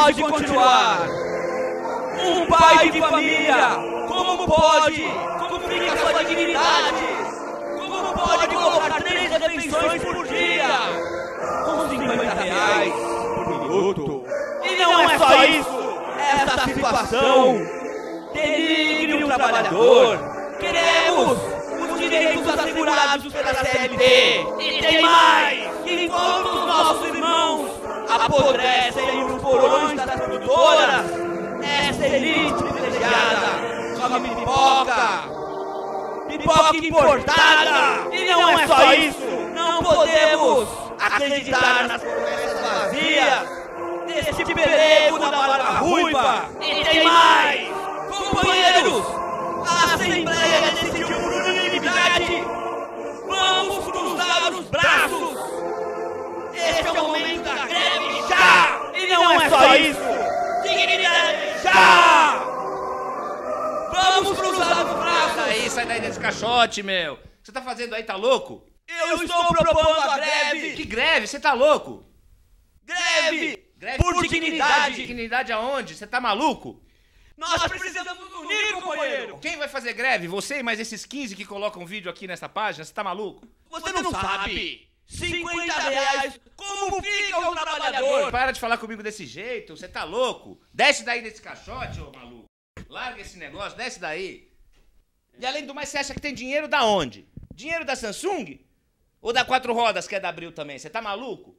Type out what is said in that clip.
pode continuar? Um pai de família, como pode? Como fica a sua dignidade? Como pode colocar 3 refeições por dia? Com 50 reais por minuto. E não é só isso. Essa situação denigre o trabalhador. Queremos os direitos assegurados pela CLT. E tem mais. Enquanto os nossos irmãos apodrecem nos porões das produtoras, essa elite privilegiada come pipoca importada. E não é só isso. Não podemos acreditar nas promessas vazias deste pelego da barba ruiva. E tem mais. Companheiros, a Assembleia decidiu por unanimidade. Vamos cruzar os braços. Este é o momento da greve já. E não é só isso. Dignidade já. Vamos cruzar os braços. Sai daí desse caixote, meu. O que você tá fazendo aí, tá louco? Eu estou propondo a greve. Que greve? Você tá louco? Greve por dignidade. Dignidade aonde? Você tá maluco? Nós precisamos nos unir, companheiro. Quem vai fazer greve? Você e mais esses 15 que colocam vídeo aqui nessa página? Você tá maluco? Você não sabe. 50 reais. Como fica o trabalhador? Para de falar comigo desse jeito. Você tá louco? Desce daí desse caixote, ô maluco. Larga esse negócio, desce daí. E além do mais, você acha que tem dinheiro da onde? Dinheiro da Samsung? Ou da Quatro Rodas, que é da Abril também? Você tá maluco?